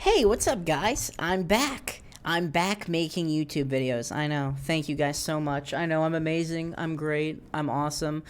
Hey, what's up, guys? I'm back. I'm back making YouTube videos. I know. Thank you guys so much. I know I'm amazing. I'm great. I'm awesome.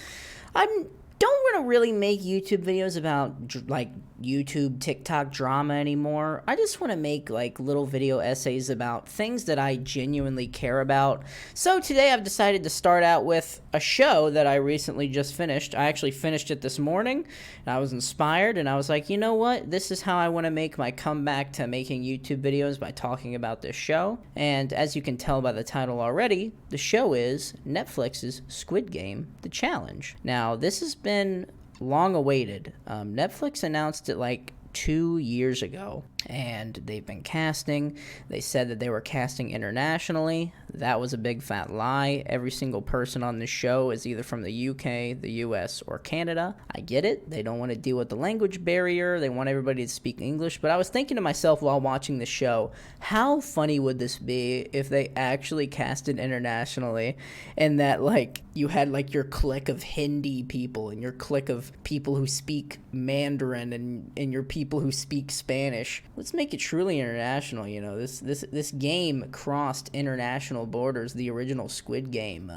I don't want to really make YouTube videos about like YouTube, TikTok drama anymore. I just want to make like little video essays about things that I genuinely care about. So today I've decided to start out with a show that I recently just finished. I actually finished it this morning and I was inspired and I was like, you know what? This is how I want to make my comeback to making YouTube videos, by talking about this show. And as you can tell by the title already, the show is Netflix's Squid Game: The Challenge. Now, this has been long awaited. Netflix announced it like 2 years ago, and they've been casting. They said that they were casting internationally. That was a big fat lie. Every single person on the show is either from the UK, the US, or Canada. I get it. They don't want to deal with the language barrier. They want everybody to speak English. But I was thinking to myself while watching the show, how funny would this be if they actually casted internationally, and that like you had like your clique of Hindi people and your clique of people who speak Mandarin and your people who speak Spanish. Let's make it truly international. You know, this game crossed international borders, the original Squid Game.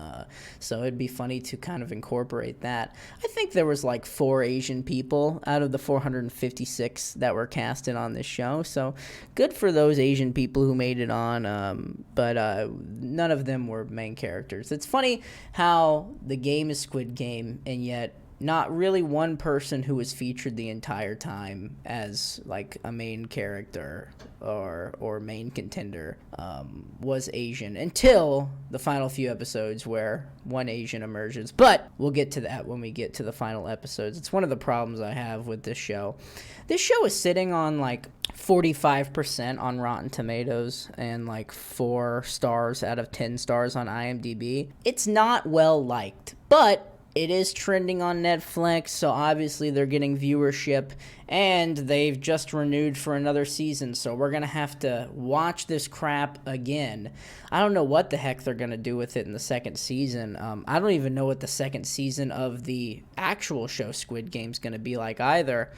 So it'd be funny to kind of incorporate that. I think there was like 4 Asian people out of the 456 that were casted on this show. So good for those Asian people who made it on. But none of them were main characters. It's funny how the game is Squid Game, and yet not really one person who was featured the entire time as like a main character or main contender was Asian, until the final few episodes where one Asian emerges. But we'll get to that when we get to the final episodes. It's one of the problems I have with this show. This show is sitting on like 45% on Rotten Tomatoes and like 4 stars out of 10 stars on IMDb. It's not well liked, but it is trending on Netflix, so obviously they're getting viewership, and they've just renewed for another season, so we're going to have to watch this crap again. I don't know what the heck they're going to do with it in the second season. I don't even know what the second season of the actual show Squid Game is going to be like either,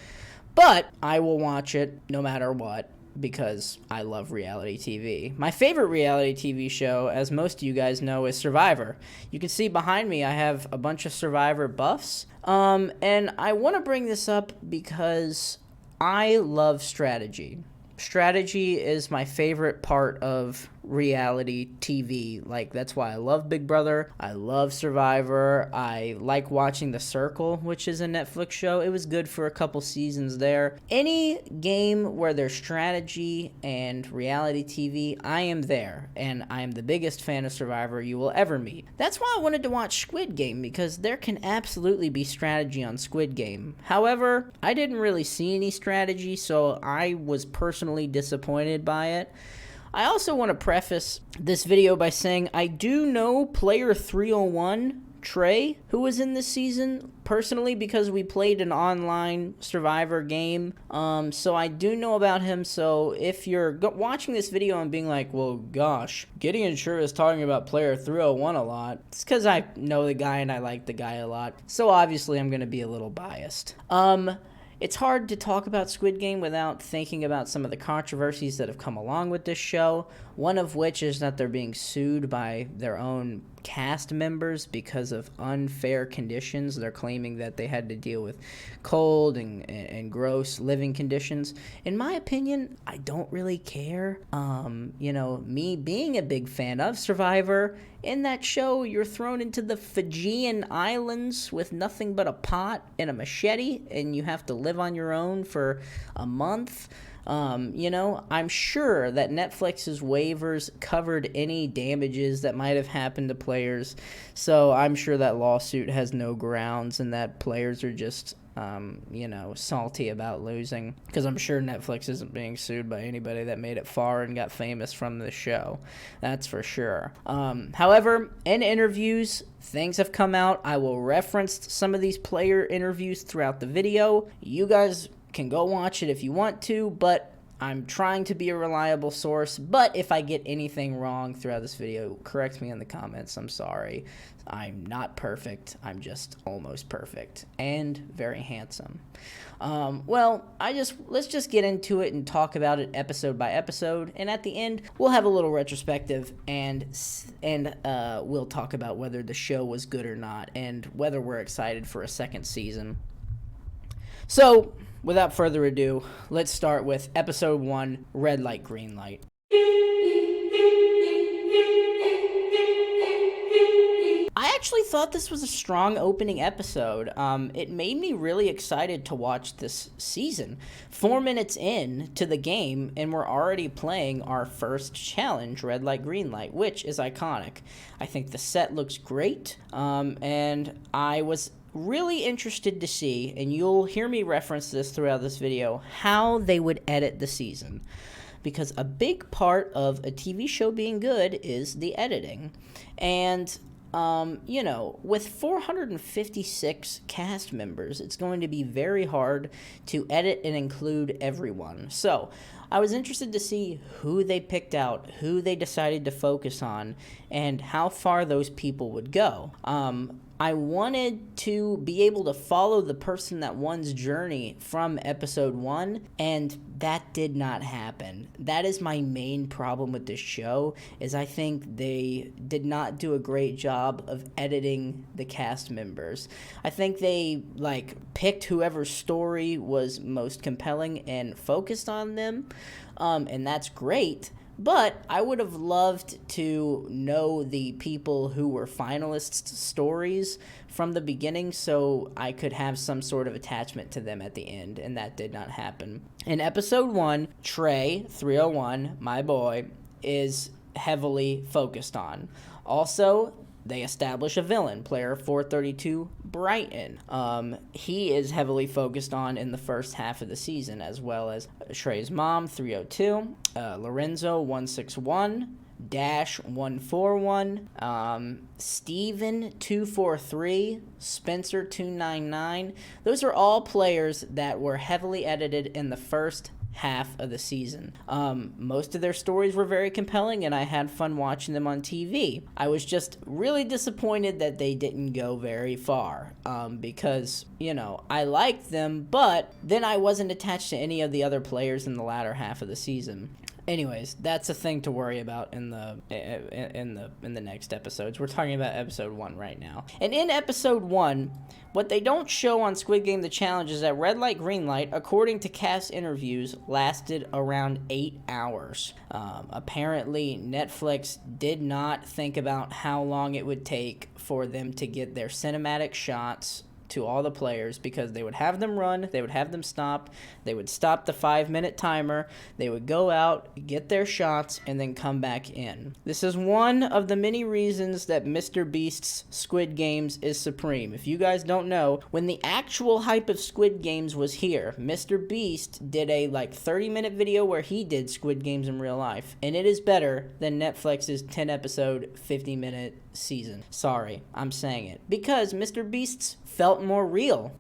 but I will watch it no matter what, because I love reality TV. My favorite reality TV show, as most of you guys know, is Survivor. You can see behind me I have a bunch of Survivor buffs, and I want to bring this up because I love strategy. Strategy is my favorite part of reality TV. Like, that's why I love Big Brother. I love Survivor. I like watching The Circle, which is a Netflix show. It was good for a couple seasons there. Any game where there's strategy and reality TV, I am there, and I am the biggest fan of Survivor you will ever meet. That's why I wanted to watch Squid Game, because there can absolutely be strategy on Squid Game. However, I didn't really see any strategy, so I was personally disappointed by it. I also want to preface this video by saying I do know player 301, Trey, who was in this season, personally, because we played an online Survivor game. So I do know about him. So if you're watching this video and being like, well, gosh, Gideon sure is talking about player 301 a lot, it's because I know the guy and I like the guy a lot. So obviously I'm going to be a little biased. It's hard to talk about Squid Game without thinking about some of the controversies that have come along with this show, one of which is that they're being sued by their own cast members because of unfair conditions. They're claiming that they had to deal with cold and gross living conditions. In my opinion, I don't really care. You know, me being a big fan of Survivor, in that show, you're thrown into the Fijian Islands with nothing but a pot and a machete, and you have to live on your own for a month. You know, I'm sure that Netflix's waivers covered any damages that might have happened to players, so I'm sure that lawsuit has no grounds and that players are just, you know, salty about losing, because I'm sure Netflix isn't being sued by anybody that made it far and got famous from the show. That's for sure. However, in interviews, things have come out. I will reference some of these player interviews throughout the video. You guys can go watch it if you want to, but I'm trying to be a reliable source, but if I get anything wrong throughout this video, correct me in the comments. I'm sorry. I'm not perfect. I'm just almost perfect and very handsome. Let's just get into it and talk about it episode by episode, and at the end we'll have a little retrospective and we'll talk about whether the show was good or not and whether we're excited for a second season. So, without further ado, let's start with episode 1, Red Light, Green Light. I actually thought this was a strong opening episode. It made me really excited to watch this season. 4 minutes in to the game, and we're already playing our first challenge, Red Light, Green Light, which is iconic. I think the set looks great, and I was really interested to see, and you'll hear me reference this throughout this video, how they would edit the season. Because a big part of a TV show being good is the editing. And with 456 cast members, it's going to be very hard to edit and include everyone. So I was interested to see who they picked out, who they decided to focus on, and how far those people would go. I wanted to be able to follow the person that one's journey from episode 1, and that did not happen. That is my main problem with this show, is I think they did not do a great job of editing the cast members. I think they, picked whoever's story was most compelling and focused on them, and that's great. But I would have loved to know the people who were finalists' stories from the beginning so I could have some sort of attachment to them at the end, and that did not happen. In episode 1, Trey, 301, my boy, is heavily focused on. Also, they establish a villain, player 432, Brighton. He is heavily focused on in the first half of the season, as well as Trey's mom, 302, Lorenzo, 161, Dash, 141, Steven, 243, Spencer, 299. Those are all players that were heavily edited in the first half of the season. Most of their stories were very compelling, and I had fun watching them on TV. I was just really disappointed that they didn't go very far, because, I liked them, but then I wasn't attached to any of the other players in the latter half of the season. Anyways, that's a thing to worry about in the next episodes. We're talking about episode 1 right now. And in episode 1, what they don't show on Squid Game The Challenge is that Red Light, Green Light, according to cast interviews, lasted around 8 hours. Apparently, Netflix did not think about how long it would take for them to get their cinematic shots to all the players, because they would have them run, they would have them stop, they would stop the 5-minute timer, they would go out, get their shots, and then come back in. This is one of the many reasons that Mr. Beast's Squid Games is supreme. If you guys don't know, when the actual hype of Squid Games was here, Mr. Beast did a 30-minute video where he did Squid Games in real life, and it is better than Netflix's 10-episode, 50-minute season. Sorry, I'm saying it. Because Mr. Beast's felt more real.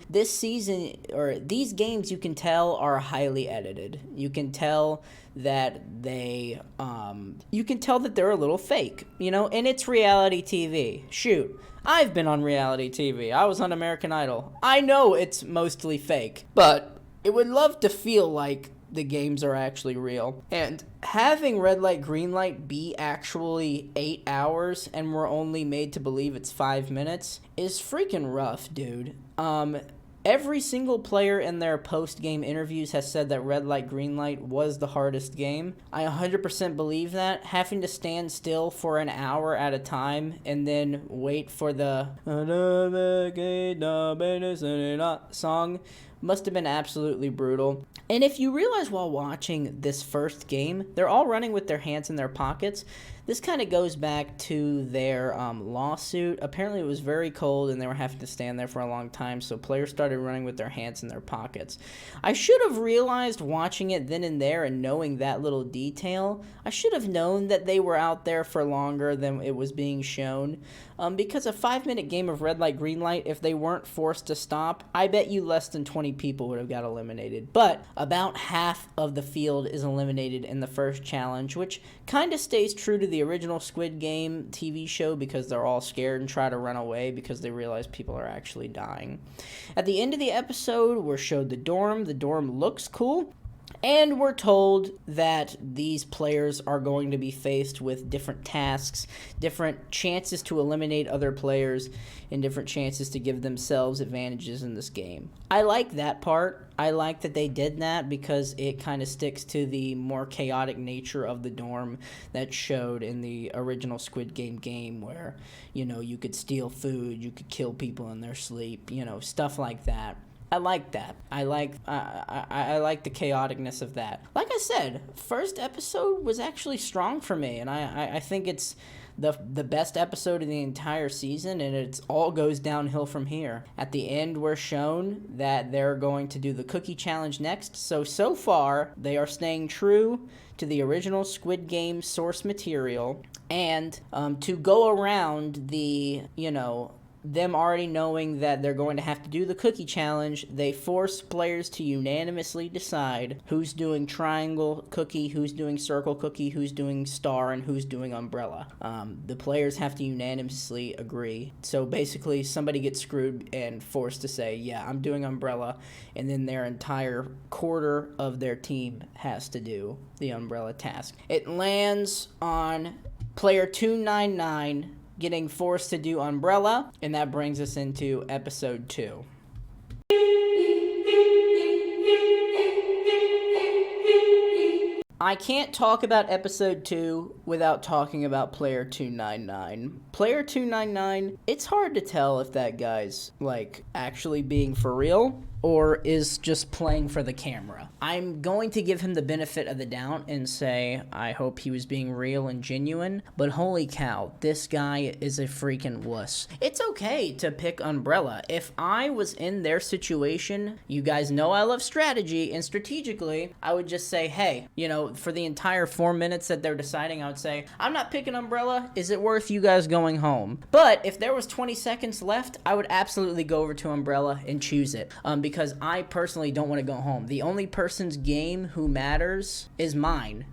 This season, or these games, you can tell are highly edited. You can tell that they're a little fake, and it's reality TV. Shoot, I've been on reality TV. I was on American Idol. I know it's mostly fake, but it would love to feel like the games are actually real. And having Red Light, Green Light be actually 8 hours and we're only made to believe it's 5 minutes is freaking rough, dude. Every single player in their post-game interviews has said that Red Light, Green Light was the hardest game. I 100% believe that. Having to stand still for an hour at a time and then wait for the song must have been absolutely brutal. And if you realize while watching this first game, they're all running with their hands in their pockets. This kind of goes back to their lawsuit. Apparently it was very cold and they were having to stand there for a long time, so players started running with their hands in their pockets. I should have realized watching it then and there and knowing that little detail. I should have known that they were out there for longer than it was being shown. Because a 5-minute game of red light, green light, if they weren't forced to stop, I bet you less than 20 people would have got eliminated. But about half of the field is eliminated in the first challenge, which kind of stays true to the original Squid Game TV show because they're all scared and try to run away because they realize people are actually dying. At the end of the episode, we're showed the dorm. The dorm looks cool. And we're told that these players are going to be faced with different tasks, different chances to eliminate other players, and different chances to give themselves advantages in this game. I like that part. I like that they did that because it kind of sticks to the more chaotic nature of the dorm that showed in the original Squid Game where, you could steal food, you could kill people in their sleep, stuff like that. I like that. I like the chaoticness of that. Like I said, first episode was actually strong for me, and I think it's the best episode of the entire season, and it all goes downhill from here. At the end, we're shown that they're going to do the cookie challenge next. So far, they are staying true to the original Squid Game source material, and to go around the, them already knowing that they're going to have to do the cookie challenge, they force players to unanimously decide who's doing triangle cookie, who's doing circle cookie, who's doing star, and who's doing umbrella. The players have to unanimously agree. So basically, somebody gets screwed and forced to say, yeah, I'm doing umbrella, and then their entire quarter of their team has to do the umbrella task. It lands on player 299 getting forced to do umbrella, and that brings us into episode 2. I can't talk about episode 2 without talking about player 299. Player 299, it's hard to tell if that guy's, actually being for real or is just playing for the camera. I'm going to give him the benefit of the doubt and say I hope he was being real and genuine, but holy cow, this guy is a freaking wuss. It's okay to pick umbrella. If I was in their situation, you guys know I love strategy, and strategically, I would just say, hey, for the entire 4 minutes that they're deciding, I would say, I'm not picking umbrella. Is it worth you guys going home? But if there was 20 seconds left, I would absolutely go over to umbrella and choose it. Because I personally don't want to go home. The only person's game who matters is mine,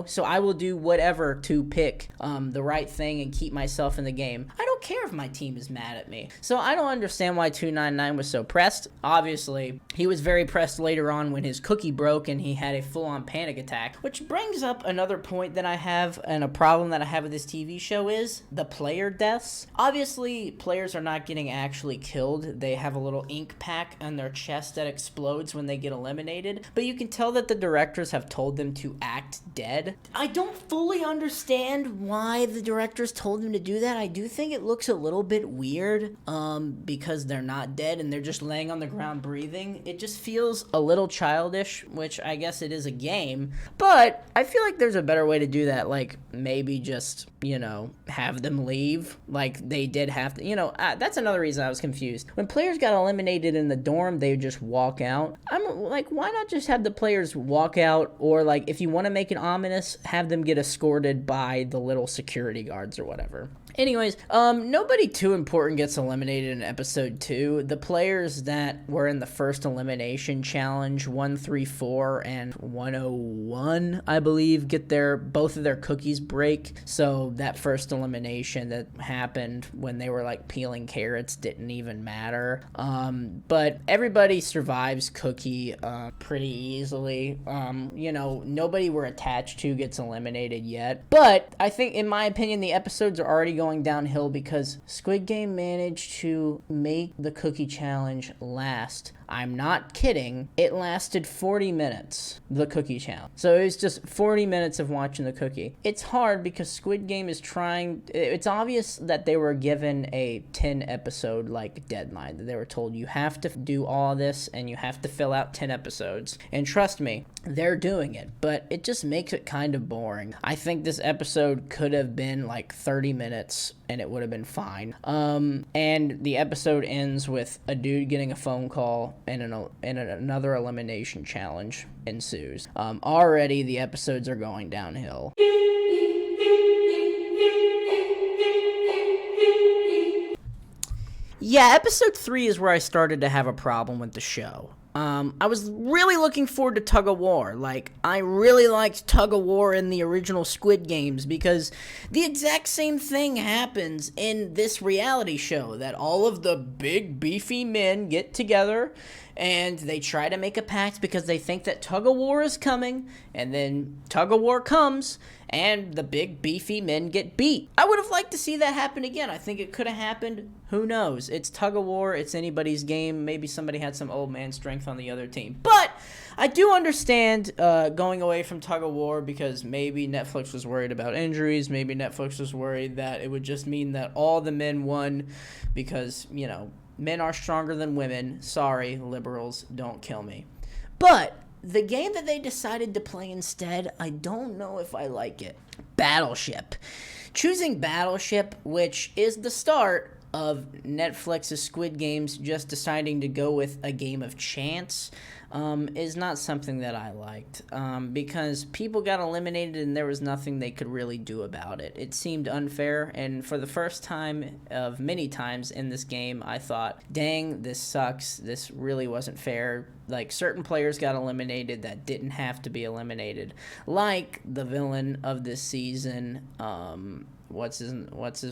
So I will do whatever to pick the right thing and keep myself in the game. I don't care if my team is mad at me. So I don't understand why 299 was so pressed. Obviously, he was very pressed later on when his cookie broke and he had a full-on panic attack. Which brings up another point that I have, and a problem that I have with this TV show is the player deaths. Obviously, players are not getting actually killed. They have a little ink pack on their chest that explodes when they get eliminated, but you can tell that the directors have told them to act dead. I don't fully understand why the directors told them to do that. I do think it looks a little bit weird, because they're not dead and they're just laying on the ground breathing. It just feels a little childish, which I guess it is a game, but I feel like there's a better way to do that, maybe just, have them leave, like they did have to, that's another reason I was confused. When players got eliminated in the dorm, they would just walk out. I'm like, why not just have the players walk out, or if you want to make it ominous, have them get escorted by the little security guards or whatever. Anyways, nobody too important gets eliminated in episode 2. The players that were in the first elimination challenge, 134 and 101, I believe, get both of their cookies break. So that first elimination that happened when they were peeling carrots didn't even matter. But everybody survives cookie pretty easily. Nobody we're attached to gets eliminated yet. But I think, in my opinion, the episodes are already going downhill because Squid Game managed to make the cookie challenge last I'm not kidding. It lasted 40 minutes, the cookie challenge. So it was just 40 minutes of watching the cookie. It's hard because Squid Game is trying, it's obvious that they were given a 10 episode like deadline. They were told you have to do all this and you have to fill out 10 episodes. And trust me, they're doing it, but it just makes it kind of boring. I think this episode could have been like 30 minutes and it would have been fine. And the episode ends with a dude getting a phone call and another elimination challenge ensues. Already the episodes are going downhill. Yeah, episode 3 is where I started to have a problem with the show. I was really looking forward to Tug of War. Like, I really liked Tug of War in the original Squid Games because the exact same thing happens in this reality show, that all of the big, beefy men get together and they try to make a pact because they think that Tug of War is coming, and then Tug of War comes, and the big, beefy men get beat. I would have liked to see that happen again. I think it could have happened. Who knows? It's Tug of War. It's anybody's game. Maybe somebody had some old man strength on the other team. But I do understand going away from Tug of War because maybe Netflix was worried about injuries. Maybe Netflix was worried that it would just mean that all the men won because, you know, men are stronger than women. Sorry, liberals, don't kill me. But the game that they decided to play instead, I don't know if I like it. Battleship. Choosing Battleship, which is the start of Netflix's Squid Games just deciding to go with a game of chance, is not something that I liked, because people got eliminated and there was nothing they could really do about it. It seemed unfair, and for the first time of many times in this game, I thought, dang, this sucks. This really wasn't fair. Like, certain players got eliminated that didn't have to be eliminated, like the villain of this season. What's his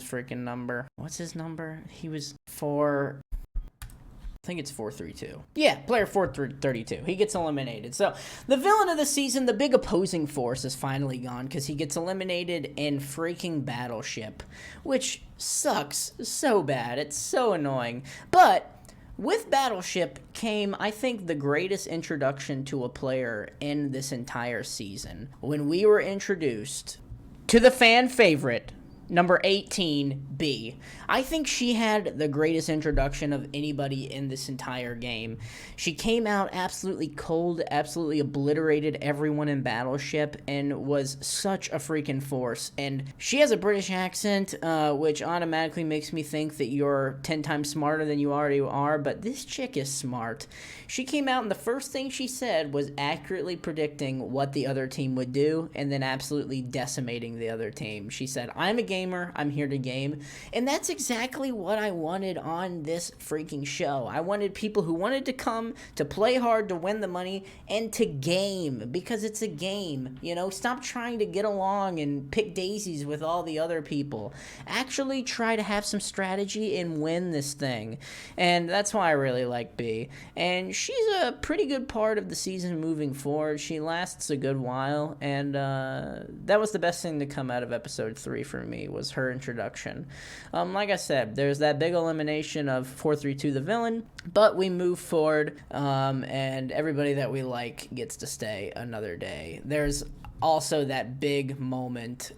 freaking number? What's his number? He was I think it's 432. Yeah, player 432. He gets eliminated. So the villain of the season, the big opposing force, is finally gone because he gets eliminated in freaking Battleship, which sucks so bad. It's so annoying. But with Battleship came, I think, the greatest introduction to a player in this entire season. When we were introduced to the fan favorite, number 18, B. I think she had the greatest introduction of anybody in this entire game. She came out absolutely cold, absolutely obliterated everyone in Battleship, and was such a freaking force. And she has a British accent, which automatically makes me think that you're 10 times smarter than you already are, but this chick is smart. She came out and the first thing she said was accurately predicting what the other team would do, and then absolutely decimating the other team. She said, I'm a gamer, I'm here to game. And that's exactly what I wanted on this freaking show. I wanted people who wanted to come to play hard, to win the money, and to game, because it's a game. You know, stop trying to get along and pick daisies with all the other people. Actually try to have some strategy and win this thing. And that's why I really like B. And she's a pretty good part of the season moving forward. She lasts a good while, and that was the best thing to come out of episode 3 for me, was her introduction. Like I said, there's that big elimination of 432 the villain, but we move forward, and everybody that we like gets to stay another day. There's also that big moment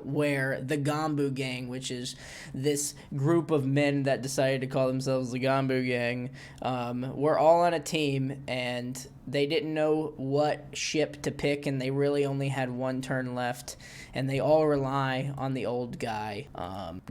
where the Gambu gang, which is this group of men that decided to call themselves the Gambu gang, were all on a team, and they didn't know what ship to pick, and they really only had one turn left, and they all rely on the old guy,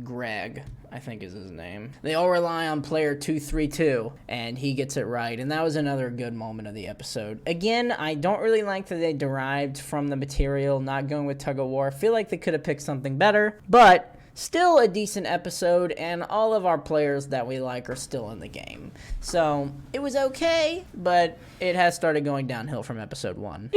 Greg, I think is his name. They all rely on player 232, and he gets it right, and that was another good moment of the episode. Again, I don't really like that they derived from the material, not going with Tug of War. I feel like they could have picked something better, but still a decent episode, and all of our players that we like are still in the game. So it was okay, but it has started going downhill from episode 1.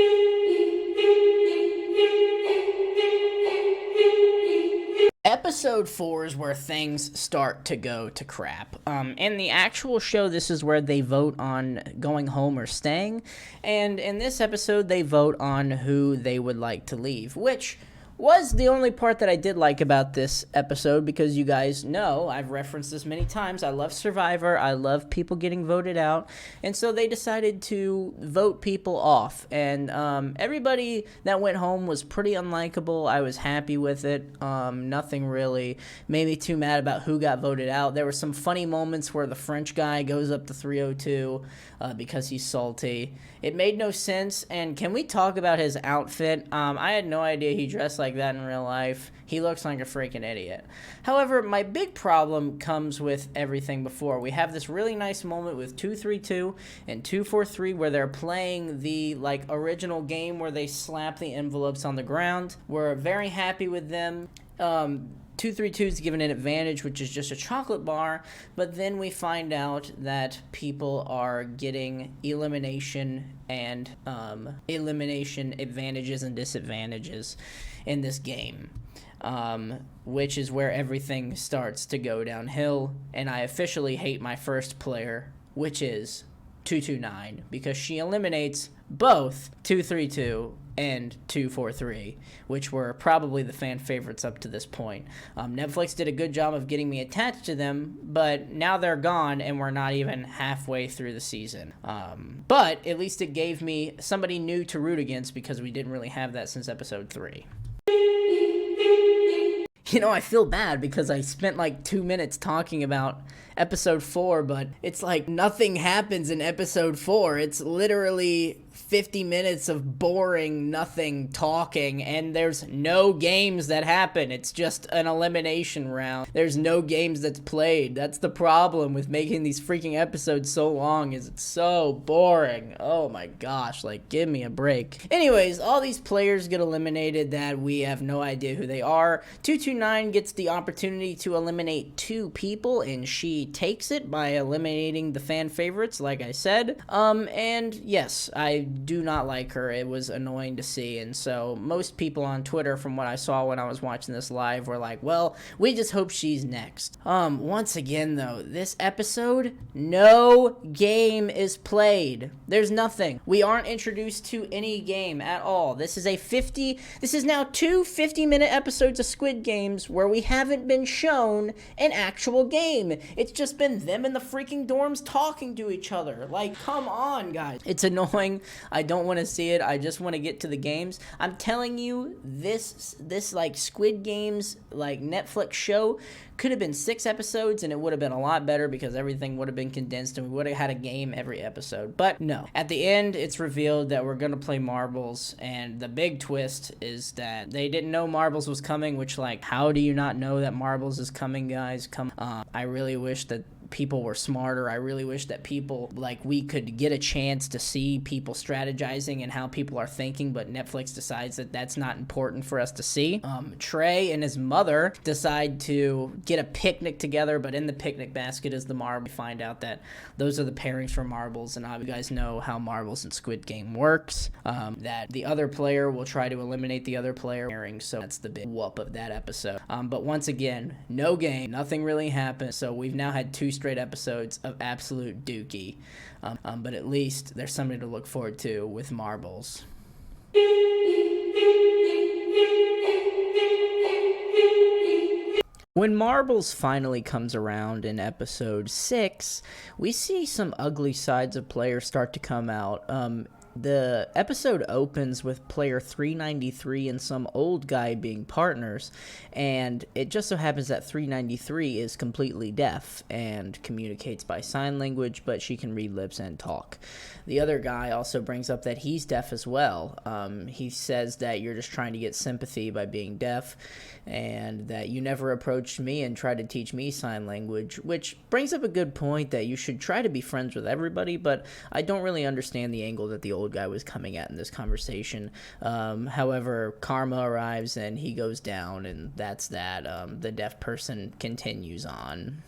Episode 4 is where things start to go to crap. In the actual show, this is where they vote on going home or staying, and in this episode, they vote on who they would like to leave, which was the only part that I did like about this episode, because you guys know I've referenced this many times. I love Survivor. I love people getting voted out. And so they decided to vote people off. And everybody that went home was pretty unlikable. I was happy with it. Nothing really made me too mad about who got voted out. There were some funny moments where the French guy goes up to 302 because he's salty. It made no sense. And can we talk about his outfit? I had no idea he dressed like that in real life. He looks like a freaking idiot. However, my big problem comes with everything before. We have this really nice moment with 232 and 243 where they're playing the original game where they slap the envelopes on the ground. We're very happy with them. 232 is given an advantage, which is just a chocolate bar, but then we find out that people are getting elimination and elimination advantages and disadvantages in this game, which is where everything starts to go downhill, and I officially hate my first player, which is 229, because she eliminates both 232 and 243, which were probably the fan favorites up to this point. Netflix did a good job of getting me attached to them, but now they're gone and we're not even halfway through the season. But at least it gave me somebody new to root against, because we didn't really have that since episode 3. You know, I feel bad because I spent 2 minutes talking about episode 4, but it's like nothing happens in episode 4. It's literally 50 minutes of boring nothing talking, and there's no games that happen. It's just an elimination round. There's no games that's played. That's the problem with making these freaking episodes so long, is it's so boring. Oh my gosh, give me a break. Anyways, all these players get eliminated that we have no idea who they are. 229 gets the opportunity to eliminate 2 people, and she takes it by eliminating the fan favorites, like I said. And yes, I do not like her. It was annoying to see, and so most people on Twitter, from what I saw when I was watching this live, were like, well, we just hope she's next. Once again, though, this episode, no game is played. There's nothing. We aren't introduced to any game at all. This is now 2 50-minute episodes of Squid Games where we haven't been shown an actual game. It's just been them in the freaking dorms talking to each other. Come on, guys. It's annoying. I don't want to see it. I just want to get to the games. I'm telling you, this Squid Games Netflix show could have been 6 episodes, and it would have been a lot better because everything would have been condensed and we would have had a game every episode. But no. At the end, it's revealed that we're going to play marbles, and the big twist is that they didn't know marbles was coming, which, how do you not know that marbles is coming, guys? I really wish that people were smarter. I really wish that people, we could get a chance to see people strategizing and how people are thinking, but Netflix decides that that's not important for us to see. Trey and his mother decide to get a picnic together, but in the picnic basket is the marble. We find out that those are the pairings for marbles, and you guys know how marbles in Squid Game works, that the other player will try to eliminate the other player pairing, so that's the big whoop of that episode. But once again, no game, nothing really happened, so we've now had 2 straight episodes of absolute dookie, but at least there's something to look forward to with marbles. When marbles finally comes around in episode 6, we see some ugly sides of players start to come out. The episode opens with player 393 and some old guy being partners, and it just so happens that 393 is completely deaf and communicates by sign language, but she can read lips and talk. The other guy also brings up that he's deaf as well. He says that you're just trying to get sympathy by being deaf, and that you never approached me and tried to teach me sign language, which brings up a good point that you should try to be friends with everybody, but I don't really understand the angle that the old guy was coming at in this conversation. However, karma arrives and he goes down, and that's that. The deaf person continues on.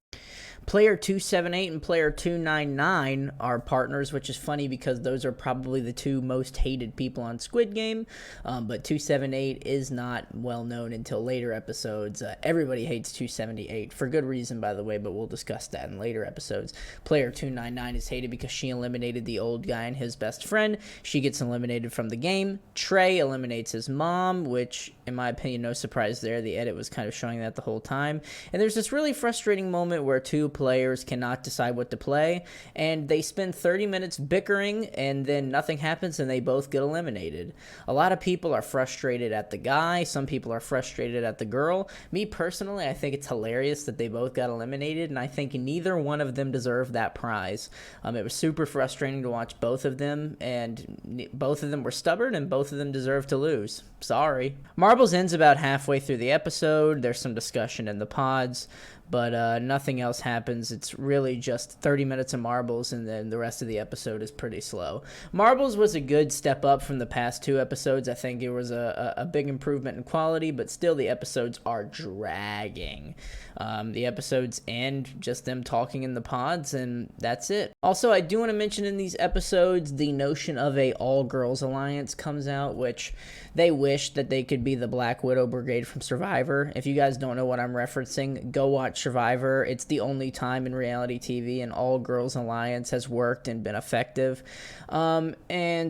Player 278 and player 299 are partners, which is funny because those are probably the two most hated people on Squid Game. But 278 is not well known until later episodes. Everybody hates 278 for good reason, by the way, but we'll discuss that in later episodes. Player 299 is hated because she eliminated the old guy and his best friend. She gets eliminated from the game. Trey eliminates his mom, which, in my opinion, no surprise there. The edit was kind of showing that the whole time. And there's this really frustrating moment where two players cannot decide what to play, and they spend 30 minutes bickering, and then nothing happens, and they both get eliminated. A lot of people are frustrated at the guy. Some people are frustrated at the girl. Me, personally, I think it's hilarious that they both got eliminated, and I think neither one of them deserved that prize. It was super frustrating to watch both of them, and both of them were stubborn, and both of them deserved to lose. Sorry. Marbles ends about halfway through the episode. There's some discussion in the pods, but nothing else happens. It's really just 30 minutes of Marbles, and then the rest of the episode is pretty slow. Marbles was a good step up from the past two episodes. I think it was a big improvement in quality, but still the episodes are dragging. The episodes end just them talking in the pods, and that's it. Also, I do want to mention in these episodes, the notion of a all-girls alliance comes out, which they wish that they could be the Black Widow Brigade from Survivor. If you guys don't know what I'm referencing, go watch Survivor. It's the only time in reality TV an all-girls alliance has worked and been effective. And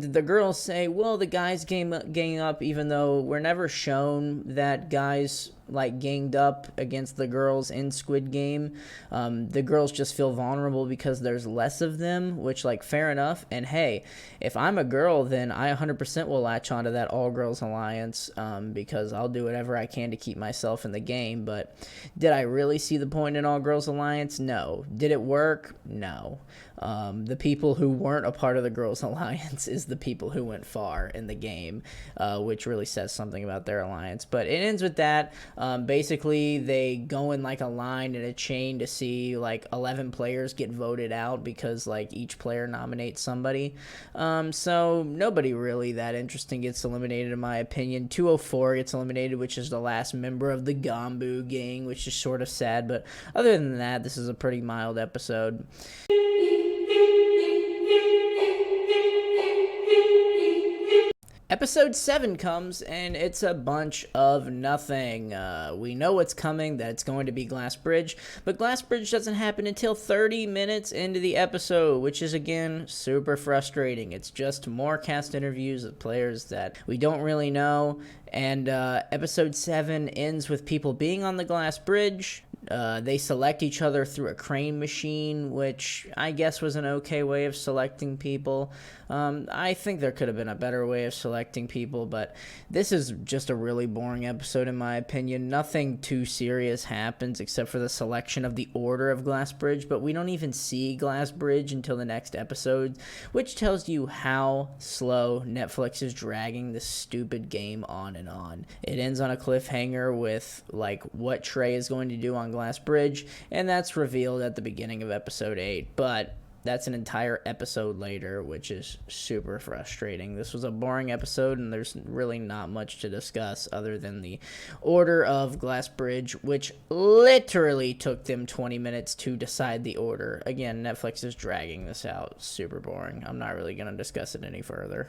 the girls say, well, the guys gang up, even though we're never shown that guys like ganged up against the girls in Squid Game. The girls just feel vulnerable because there's less of them, which, like, fair enough. And hey, if I'm a girl, then I 100% will latch onto that all-girls alliance, because I'll do whatever I can to keep myself in the game. But did I really see the point in all-girls alliance? No. Did it work? No. The people who weren't a part of the girls' alliance is the people who went far in the game, which really says something about their alliance. But it ends with that. Basically, they go in like a line in a chain to see like 11 players get voted out because like each player nominates somebody. So nobody really that interesting gets eliminated, in my opinion. 204 gets eliminated, which is the last member of the Gombu gang, which is sort of sad. But other than that, this is a pretty mild episode. Episode 7 comes, and it's a bunch of nothing. We know what's coming, that it's going to be Glass Bridge, but Glass Bridge doesn't happen until 30 minutes into the episode, which is, again, super frustrating. It's just more cast interviews of players that we don't really know, and Episode 7 ends with people being on the Glass Bridge. They select each other through a crane machine, which I guess was an okay way of selecting people. I think there could have been a better way of selecting people, but this is just a really boring episode in my opinion. Nothing too serious happens except for the selection of the order of Glass Bridge, but we don't even see Glass Bridge until the next episode, which tells you how slow Netflix is dragging this stupid game on and on. It ends on a cliffhanger with like what Trey is going to do on Glass Bridge, and that's revealed at the beginning of episode 8, but that's an entire episode later, which is super frustrating. This was a boring episode, and there's really not much to discuss other than the order of Glass Bridge, which literally took them 20 minutes to decide the order. Again, Netflix is dragging this out. Super boring. I'm not really going to discuss it any further.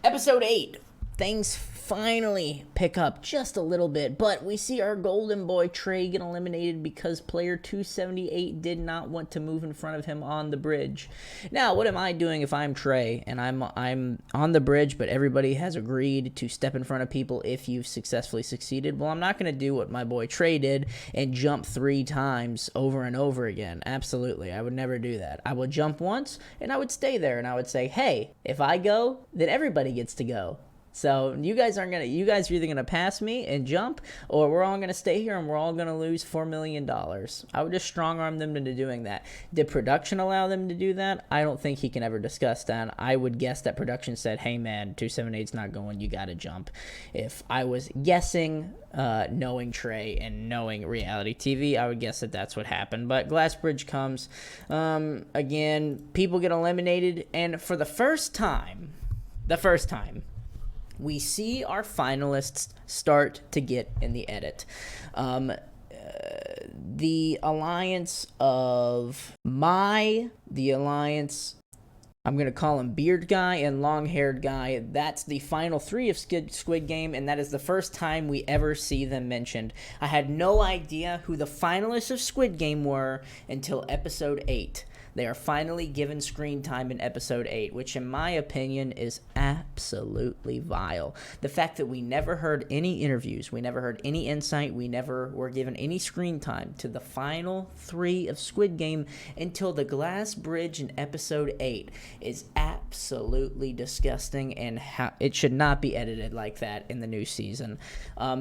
Episode 8. Things finally pick up just a little bit, but we see our golden boy Trey get eliminated because player 278 did not want to move in front of him on the bridge. Now, what am I doing if I'm Trey and I'm on the bridge, but everybody has agreed to step in front of people if you've successfully succeeded? Well, I'm not going to do what my boy Trey did and jump 3 times over and over again. Absolutely, I would never do that. I would jump once and I would stay there and I would say, hey, if I go, then everybody gets to go. So you guys are either gonna pass me and jump, or we're all gonna stay here and we're all gonna lose $4 million. I would just strong arm them into doing that. Did production allow them to do that? I don't think he can ever discuss that. I would guess that production said, hey man, 278's not going, you gotta jump. If I was guessing, knowing Trey and knowing reality TV, I would guess that that's what happened. But Glass Bridge comes, again, people get eliminated, and for the first time, we see our finalists start to get in the edit. The alliance of the alliance, I'm going to call him Beard Guy and Long-Haired Guy. That's the final 3 of Squid Game, and that is the first time we ever see them mentioned. I had no idea who the finalists of Squid Game were until episode 8. They are finally given screen time in episode 8, which in my opinion is absolutely vile. The fact that we never heard any interviews, we never heard any insight, we never were given any screen time to the final 3 of Squid Game until the glass bridge in episode 8 is absolutely disgusting, and it should not be edited like that in the new season,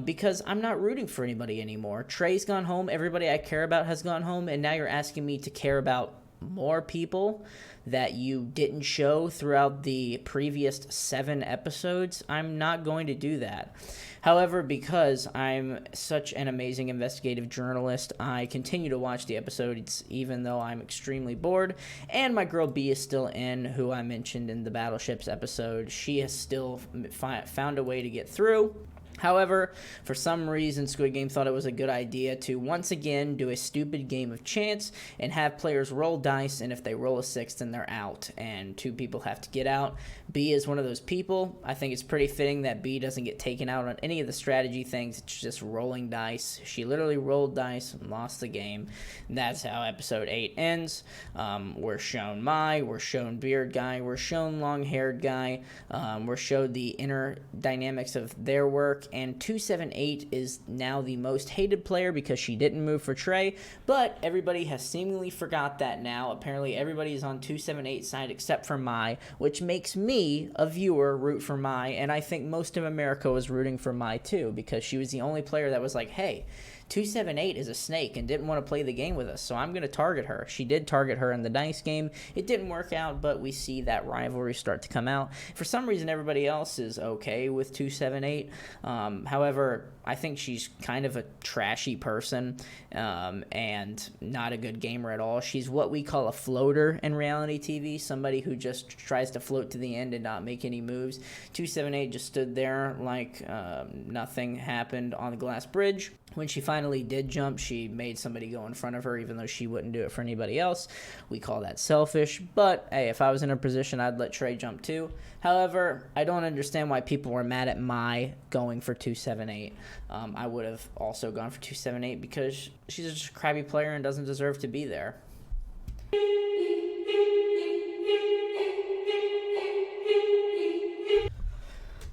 because I'm not rooting for anybody anymore. Trey's gone home, everybody I care about has gone home, and now you're asking me to care about more people that you didn't show throughout the previous 7 episodes. I'm not going to do that. However, because I'm such an amazing investigative journalist, I continue to watch the episodes even though I'm extremely bored, and my girl B is still in, who I mentioned in the Battleships episode. She has still found a way to get through. However, for some reason, Squid Game thought it was a good idea to once again do a stupid game of chance and have players roll dice, and if they roll a 6, then they're out, and 2 people have to get out. B is one of those people. I think it's pretty fitting that B doesn't get taken out on any of the strategy things. It's just rolling dice. She literally rolled dice and lost the game. And that's how episode 8 ends. We're shown we're shown Beard Guy, we're shown Long-Haired Guy, we're showed the inner dynamics of their work. And 278 is now the most hated player because she didn't move for Trey, but everybody has seemingly forgot that now. Apparently everybody is on 278's side except for Mai, which makes me, a viewer, root for Mai, and I think most of America was rooting for Mai too, because she was the only player that was like, hey, 278 is a snake and didn't want to play the game with us, so I'm going to target her. She did target her in the dice game. It didn't work out, but we see that rivalry start to come out. For some reason, everybody else is okay with 278. However, I think she's kind of a trashy person and not a good gamer at all. She's what we call a floater in reality TV, somebody who just tries to float to the end and not make any moves. 278 just stood there like nothing happened on the glass bridge. When she finally did jump, she made somebody go in front of her, even though she wouldn't do it for anybody else. We call that selfish, but hey, if I was in her position, I'd let Trey jump too. However, I don't understand why people were mad at Mai going for 278. I would have also gone for 278 because she's just a crappy player and doesn't deserve to be there.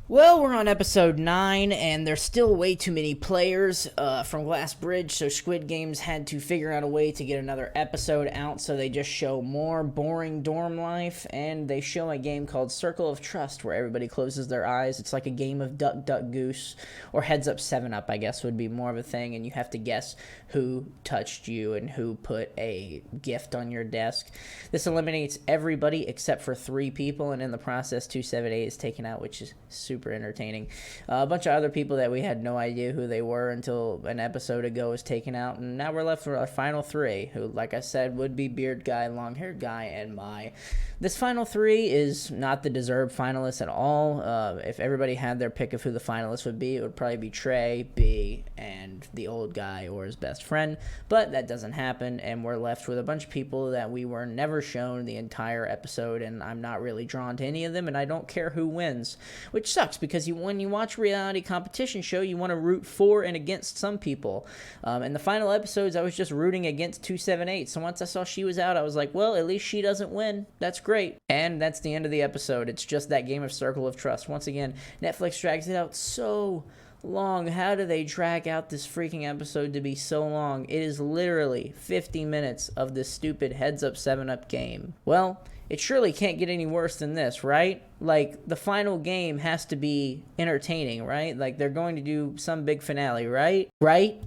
Well, we're on episode 9, and there's still way too many players from Glass Bridge, so Squid Games had to figure out a way to get another episode out, so they just show more boring dorm life, and they show a game called Circle of Trust, where everybody closes their eyes. It's like a game of Duck, Duck, Goose, or Heads Up, 7 Up, I guess, would be more of a thing, and you have to guess who touched you and who put a gift on your desk. This eliminates everybody except for 3 people, and in the process, 278 is taken out, which is super entertaining. A bunch of other people that we had no idea who they were until an episode ago was taken out, and now we're left with our final 3, who, like I said, would be Beard Guy, Long-Haired Guy, and Mai. This final 3 is not the deserved finalists at all. If everybody had their pick of who the finalists would be, it would probably be Trey, B, and the old guy or his best friend, but that doesn't happen, and we're left with a bunch of people that we were never shown the entire episode, and I'm not really drawn to any of them, and I don't care who wins, which sucks, because when you watch a reality competition show, you want to root for and against some people. In the final episodes, I was just rooting against 278, so once I saw she was out, I was like, well, at least she doesn't win. That's great. And that's the end of the episode. It's just that game of Circle of Trust. Once again, Netflix drags it out so long. How do they drag out this freaking episode to be so long? It is literally 50 minutes of this stupid Heads Up 7 Up game. Well, it surely can't get any worse than this, right? Like, the final game has to be entertaining, right? Like, they're going to do some big finale, right? Right?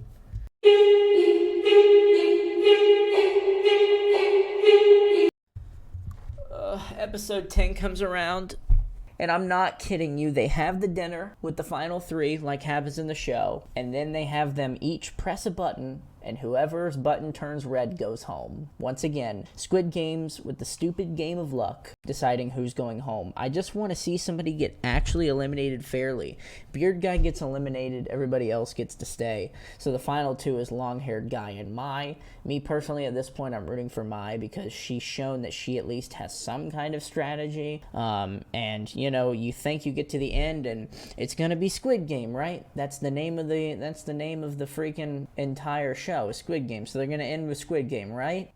Episode 10 comes around, and I'm not kidding you. They have the dinner with the final 3, like happens in the show, and then they have them each press a button, and whoever's button turns red goes home. Once again, Squid Games with the stupid game of luck deciding who's going home. I just want to see somebody get actually eliminated fairly. Beard guy gets eliminated, everybody else gets to stay. So the final two is long-haired guy and Mai. Me personally, at this point, I'm rooting for Mai because she's shown that she at least has some kind of strategy. And you know, you think you get to the end and it's gonna be Squid Game, right? That's the name of the freaking entire show, Squid Game. So they're gonna end with Squid Game, right?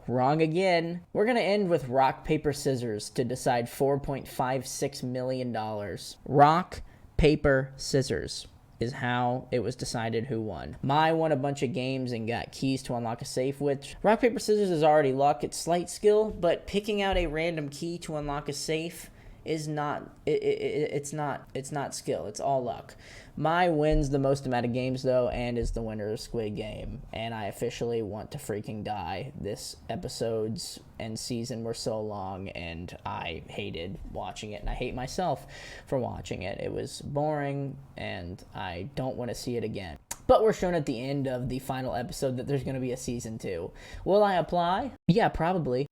Wrong again. We're gonna end with rock, paper, scissors to decide $4.56 million. Rock, paper, scissors is how it was decided who won. Mai won a bunch of games and got keys to unlock a safe, which rock, paper, scissors is already luck. It's slight skill, but picking out a random key to unlock a safe is not, it's not skill. It's all luck. Mai wins the most amount of games, though, and is the winner of Squid Game. And I officially want to freaking die. This episodes and season were so long, and I hated watching it, and I hate myself for watching it. It was boring, and I don't want to see it again. But we're shown at the end of the final episode that there's going to be a season 2. Will I apply? Yeah, probably.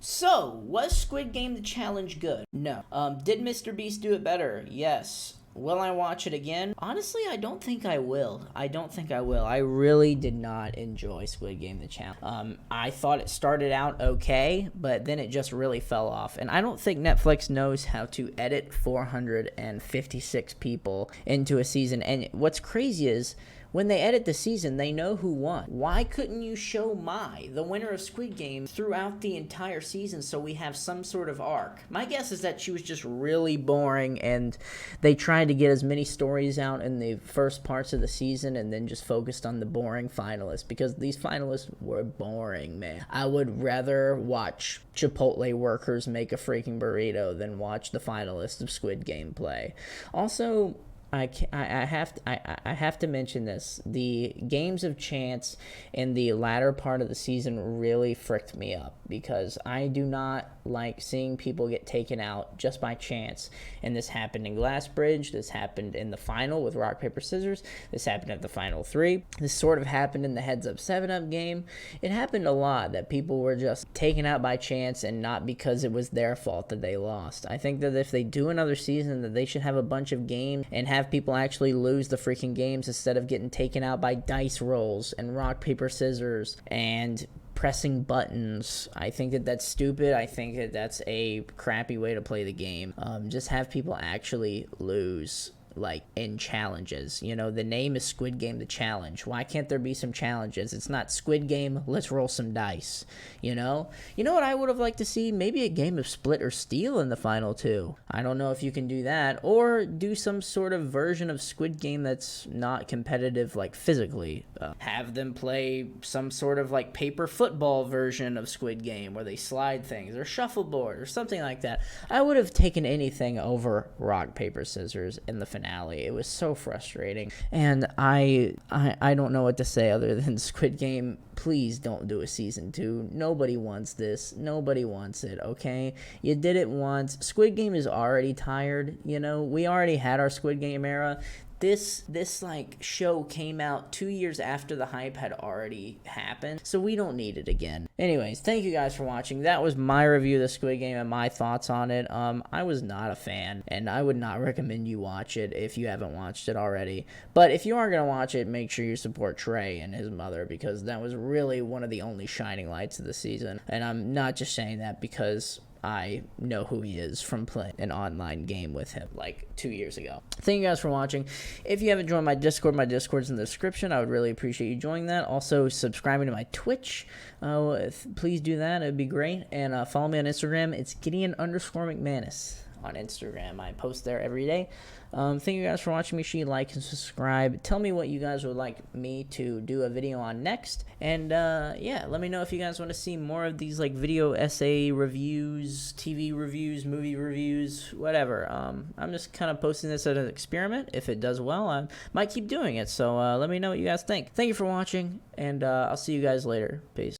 So, was Squid Game the challenge good? No. Did Mr. Beast do it better? Yes. Will I watch it again? Honestly, I don't think I will. I really did not enjoy Squid Game the challenge. I thought it started out okay, but then it just really fell off. And I don't think Netflix knows how to edit 456 people into a season. And what's crazy is, when they edit the season, they know who won. Why couldn't you show Mai, the winner of Squid Game, throughout the entire season so we have some sort of arc? My guess is that she was just really boring, and they tried to get as many stories out in the first parts of the season and then just focused on the boring finalists, because these finalists were boring, man. I would rather watch Chipotle workers make a freaking burrito than watch the finalists of Squid Game play. Also, I have to mention this. The games of chance in the latter part of the season really fricked me up, because I do not like seeing people get taken out just by chance. And this happened in Glass Bridge. This happened in the final with Rock, Paper, Scissors. This happened at the final 3. This sort of happened in the Heads Up 7-Up game. It happened a lot that people were just taken out by chance and not because it was their fault that they lost. I think that if they do another season, that they should have a bunch of games and have people actually lose the freaking games instead of getting taken out by dice rolls and rock, paper, scissors and pressing buttons. I think that that's stupid. I think that that's a crappy way to play the game. Just have people actually lose, like, in challenges. You know, the name is Squid Game the Challenge. Why can't there be some challenges? It's not Squid Game, let's roll some dice, you know? You know what I would have liked to see? Maybe a game of Split or Steal in the final 2. I don't know if you can do that, or do some sort of version of Squid Game that's not competitive, like, physically. Have them play some sort of, like, paper football version of Squid Game where they slide things, or shuffleboard, or something like that. I would have taken anything over rock, paper, scissors in the finale. It was so frustrating, and I don't know what to say other than Squid Game, please don't do a season 2. Nobody wants this. Nobody wants it, okay? You did it once. Squid Game is already tired, you know? We already had our Squid Game era. This like show came out 2 years after the hype had already happened, so we don't need it again. Anyways, thank you guys for watching. That was my review of the Squid Game and my thoughts on it. I was not a fan, and I would not recommend you watch it if you haven't watched it already. But if you are going to watch it, make sure you support Trey and his mother, because that was really one of the only shining lights of the season. And I'm not just saying that because I know who he is from playing an online game with him like 2 years ago. Thank you guys for watching. If you haven't joined my Discord's in the description. I would really appreciate you joining that. Also, subscribing to my Twitch. Please do that. It would be great. And follow me on Instagram. It's Gideon_McManus on Instagram. I post there every day. Thank you guys for watching. Make sure you like and subscribe. Tell me what you guys would like me to do a video on next. And yeah, let me know if you guys want to see more of these like video essay reviews, TV reviews, movie reviews, whatever. I'm just kind of posting this as an experiment. If it does well, I might keep doing it. So let me know what you guys think. Thank you for watching, and I'll see you guys later. Peace.